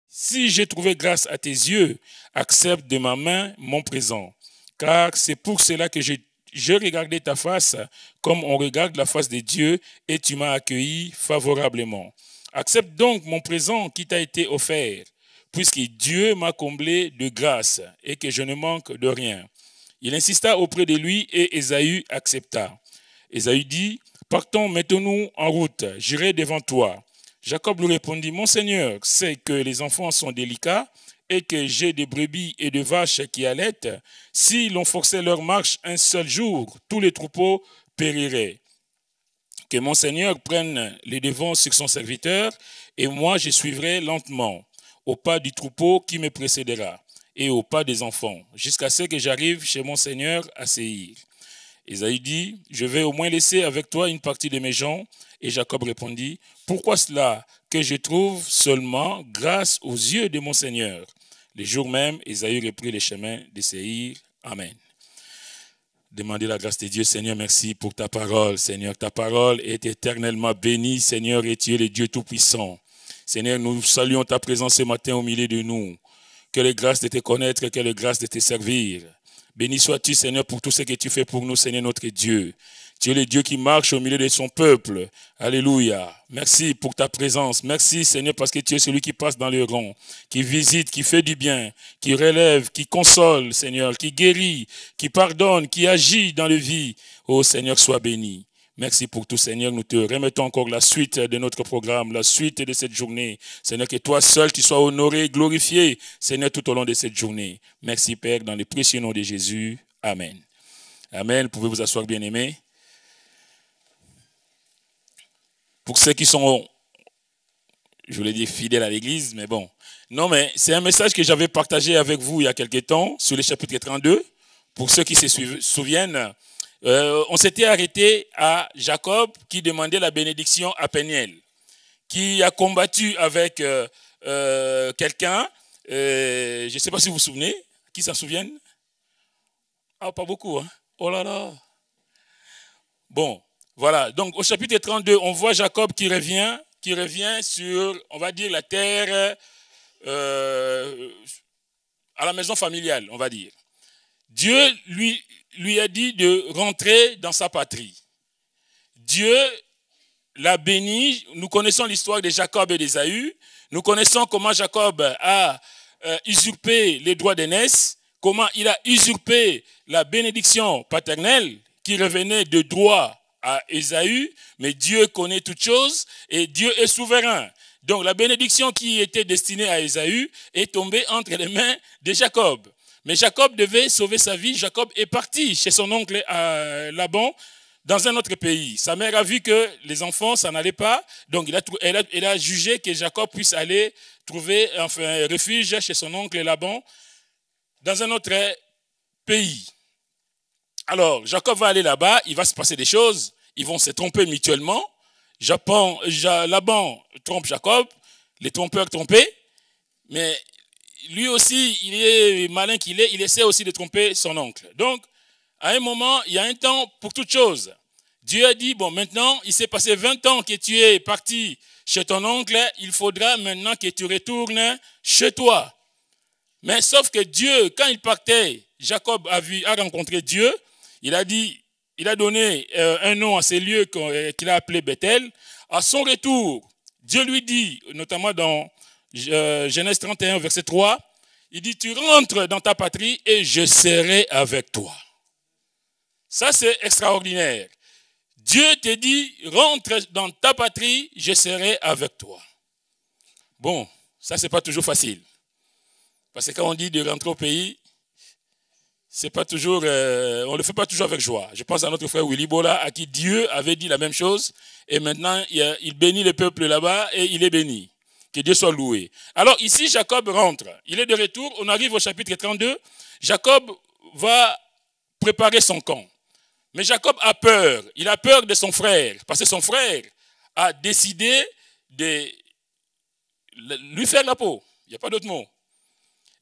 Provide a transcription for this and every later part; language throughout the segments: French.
Si j'ai trouvé grâce à tes yeux, accepte de ma main mon présent. Car c'est pour cela que je regardais ta face comme on regarde la face de Dieu et tu m'as accueilli favorablement. Accepte donc mon présent qui t'a été offert, puisque Dieu m'a comblé de grâce et que je ne manque de rien. Il insista auprès de lui et Ésaü accepta. Ésaü dit, partons, mettons-nous en route, j'irai devant toi. Jacob lui répondit, mon Seigneur sait que les enfants sont délicats et que j'ai des brebis et des vaches qui allaitent. Si l'on forçait leur marche un seul jour, tous les troupeaux périraient. Que mon Seigneur prenne les devants sur son serviteur et moi je suivrai lentement au pas du troupeau qui me précédera et au pas des enfants, jusqu'à ce que j'arrive chez mon Seigneur à Séhir. Ésaü dit, je vais au moins laisser avec toi une partie de mes gens. Et Jacob répondit, pourquoi cela que je trouve seulement grâce aux yeux de mon Seigneur? Le jour même, Ésaü reprit les chemins de Séhir. Amen. Demandez la grâce de Dieu. Seigneur, merci pour ta parole. Seigneur, ta parole est éternellement bénie. Seigneur, et tu es le Dieu Tout-Puissant. Seigneur, nous saluons ta présence ce matin au milieu de nous. Que les grâces de te connaître, que les grâces de te servir. Béni sois-tu, Seigneur, pour tout ce que tu fais pour nous, Seigneur, notre Dieu. Tu es le Dieu qui marche au milieu de son peuple. Alléluia. Merci pour ta présence. Merci, Seigneur, parce que tu es celui qui passe dans le rond, qui visite, qui fait du bien, qui relève, qui console, Seigneur, qui guérit, qui pardonne, qui agit dans la vie. Oh, Seigneur, sois béni. Merci pour tout, Seigneur. Nous te remettons encore la suite de notre programme, la suite de cette journée. Seigneur, que toi seul, tu sois honoré, glorifié, Seigneur, tout au long de cette journée. Merci, Père, dans le précieux nom de Jésus. Amen. Amen. Vous pouvez vous asseoir, bien-aimés. Pour ceux qui sont, je voulais dire fidèles à l'église, mais bon. Non, mais c'est un message que j'avais partagé avec vous il y a quelques temps, sur le chapitre 32. Pour ceux qui se souviennent, on s'était arrêté à Jacob qui demandait la bénédiction à Péniel, qui a combattu avec quelqu'un, je ne sais pas si vous vous souvenez, qui s'en souviennent? Ah, pas beaucoup, hein? Oh là là! Bon, voilà, donc au chapitre 32, on voit Jacob qui revient sur, on va dire, la terre, à la maison familiale, on va dire. Dieu lui a dit de rentrer dans sa patrie. Dieu l'a béni. Nous connaissons l'histoire de Jacob et d'Ésaü. Nous connaissons comment Jacob a usurpé les droits d'aînesse, comment il a usurpé la bénédiction paternelle qui revenait de droit à Ésaü. Mais Dieu connaît toutes choses et Dieu est souverain. Donc la bénédiction qui était destinée à Ésaü est tombée entre les mains de Jacob. Mais Jacob devait sauver sa vie. Jacob est parti chez son oncle Laban dans un autre pays. Sa mère a vu que les enfants, ça n'allait pas. Donc elle a jugé que Jacob puisse aller trouver un refuge chez son oncle Laban dans un autre pays. Alors, Jacob va aller là-bas. Il va se passer des choses. Ils vont se tromper mutuellement. Laban trompe Jacob. Les trompeurs trompés. Mais lui aussi, il est malin qu'il est, il essaie aussi de tromper son oncle. Donc, à un moment, il y a un temps pour toute chose. Dieu a dit, bon, maintenant, il s'est passé 20 ans que tu es parti chez ton oncle, il faudra maintenant que tu retournes chez toi. Mais sauf que Dieu, quand il partait, Jacob a rencontré Dieu, il a donné un nom à ces lieux qu'il a appelé Bethel. À son retour, Dieu lui dit, notamment dans Genèse 31, verset 3, il dit, tu rentres dans ta patrie et je serai avec toi. Ça, c'est extraordinaire. Dieu te dit, rentre dans ta patrie, je serai avec toi. Bon, ça, c'est pas toujours facile. Parce que quand on dit de rentrer au pays, c'est pas toujours, on ne le fait pas toujours avec joie. Je pense à notre frère Willy Bola, à qui Dieu avait dit la même chose, et maintenant, il bénit le peuple là-bas, et il est béni. Que Dieu soit loué. Alors ici, Jacob rentre. Il est de retour. On arrive au chapitre 32. Jacob va préparer son camp. Mais Jacob a peur. Il a peur de son frère. Parce que son frère a décidé de lui faire la peau. Il n'y a pas d'autre mot.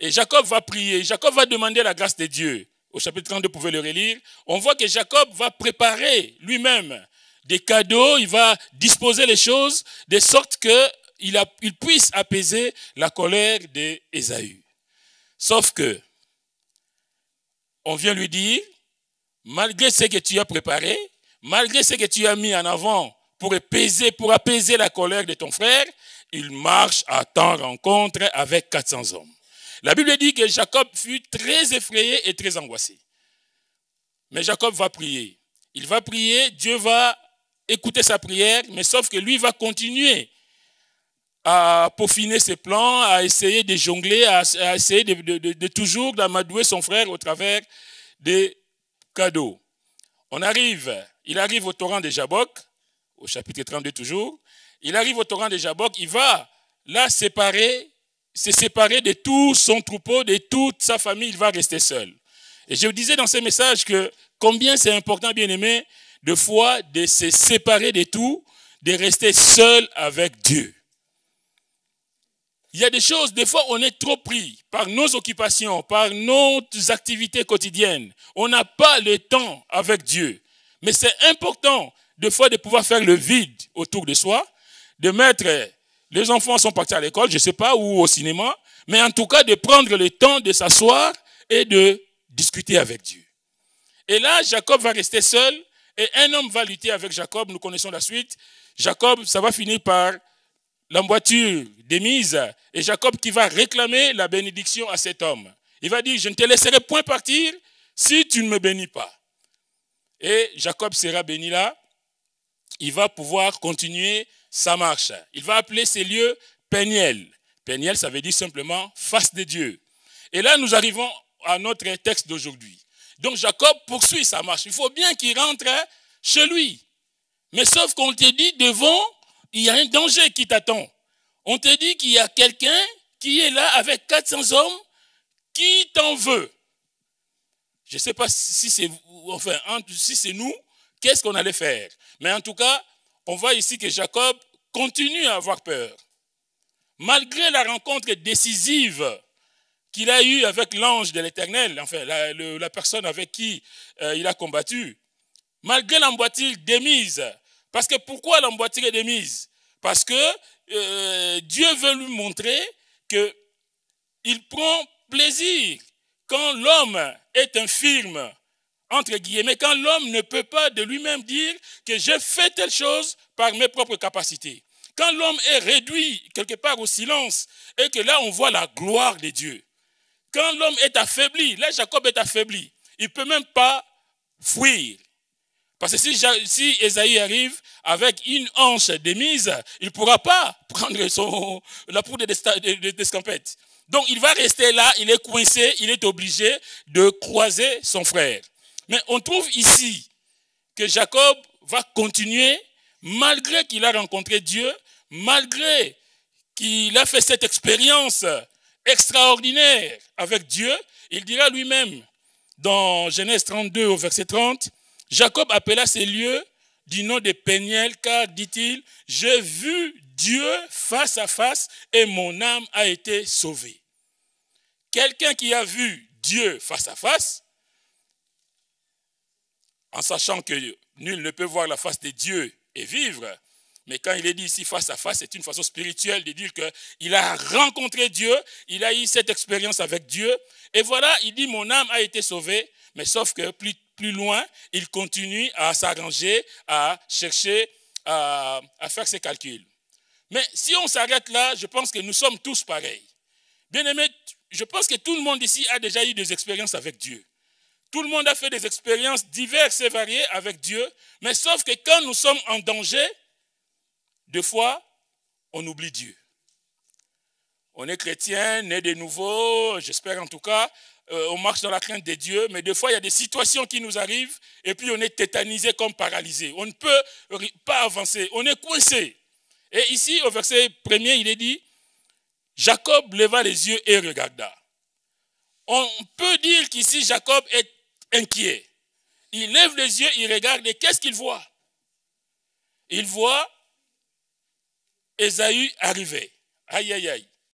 Et Jacob va prier. Jacob va demander la grâce de Dieu. Au chapitre 32, vous pouvez le relire. On voit que Jacob va préparer lui-même des cadeaux. Il va disposer les choses de sorte que il puisse apaiser la colère d'Ésaü. Sauf que, on vient lui dire, malgré ce que tu as préparé, malgré ce que tu as mis en avant pour apaiser la colère de ton frère, il marche à ta rencontre avec 400 hommes. La Bible dit que Jacob fut très effrayé et très angoissé. Mais Jacob va prier. Il va prier, Dieu va écouter sa prière, mais sauf que lui va continuer à peaufiner ses plans, à essayer de jongler, à essayer de toujours d'amadouer son frère au travers des cadeaux. Il arrive au torrent de Jabbok, au chapitre 32 toujours. Il arrive au torrent de Jabbok, il va là se séparer de tout son troupeau, de toute sa famille, il va rester seul. Et je vous disais dans ce message que combien c'est important, bien aimé, de fois de se séparer de tout, de rester seul avec Dieu. Il y a des choses, des fois on est trop pris par nos occupations, par nos activités quotidiennes. On n'a pas le temps avec Dieu. Mais c'est important, des fois, de pouvoir faire le vide autour de soi, de mettre, les enfants sont partis à l'école, je ne sais pas, ou au cinéma, mais en tout cas de prendre le temps de s'asseoir et de discuter avec Dieu. Et là, Jacob va rester seul et un homme va lutter avec Jacob, nous connaissons la suite. Jacob, ça va finir par l'emboîture des mises et Jacob qui va réclamer la bénédiction à cet homme. Il va dire, je ne te laisserai point partir si tu ne me bénis pas. Et Jacob sera béni là. Il va pouvoir continuer sa marche. Il va appeler ces lieux Péniel. Péniel, ça veut dire simplement face de Dieu. Et là, nous arrivons à notre texte d'aujourd'hui. Donc Jacob poursuit sa marche. Il faut bien qu'il rentre chez lui. Mais sauf qu'on te dit devant, il y a un danger qui t'attend. On te dit qu'il y a quelqu'un qui est là avec 400 hommes qui t'en veut. Je ne sais pas si c'est si c'est nous, qu'est-ce qu'on allait faire. Mais en tout cas, on voit ici que Jacob continue à avoir peur. Malgré la rencontre décisive qu'il a eue avec l'ange de l'Éternel, enfin la personne avec qui il a combattu, malgré l'emboîture démise. Parce que pourquoi l'emboîture est démise? Parce que Dieu veut lui montrer qu'il prend plaisir quand l'homme est infirme, entre guillemets, quand l'homme ne peut pas de lui-même dire que j'ai fait telle chose par mes propres capacités. Quand l'homme est réduit quelque part au silence et que là on voit la gloire de Dieu. Quand l'homme est affaibli, là Jacob est affaibli, il ne peut même pas fuir. Parce que si Ésaü arrive avec une hanche démise, il ne pourra pas prendre la poudre d'escampette. Donc il va rester là, il est coincé, il est obligé de croiser son frère. Mais on trouve ici que Jacob va continuer, malgré qu'il a rencontré Dieu, malgré qu'il a fait cette expérience extraordinaire avec Dieu, il dira lui-même dans Genèse 32 au verset 30, Jacob appela ces lieux du nom de Péniel, car, dit-il, j'ai vu Dieu face à face et mon âme a été sauvée. Quelqu'un qui a vu Dieu face à face, en sachant que nul ne peut voir la face de Dieu et vivre, mais quand il est dit ici face à face, c'est une façon spirituelle de dire qu'il a rencontré Dieu, il a eu cette expérience avec Dieu, et voilà, il dit mon âme a été sauvée, mais sauf que plus loin, il continue à s'arranger, à chercher, à faire ses calculs. Mais si on s'arrête là, je pense que nous sommes tous pareils. Bien aimés, je pense que tout le monde ici a déjà eu des expériences avec Dieu. Tout le monde a fait des expériences diverses et variées avec Dieu, mais sauf que quand nous sommes en danger, des fois, on oublie Dieu. On est chrétien, né de nouveau, j'espère en tout cas, on marche dans la crainte de Dieu, mais des fois, il y a des situations qui nous arrivent et puis on est tétanisé comme paralysé. On ne peut pas avancer, on est coincé. Et ici, au verset 1er, il est dit, Jacob leva les yeux et regarda. On peut dire qu'ici, Jacob est inquiet. Il lève les yeux, il regarde et qu'est-ce qu'il voit? Il voit Ésaü arriver. Aïe, aïe, aïe.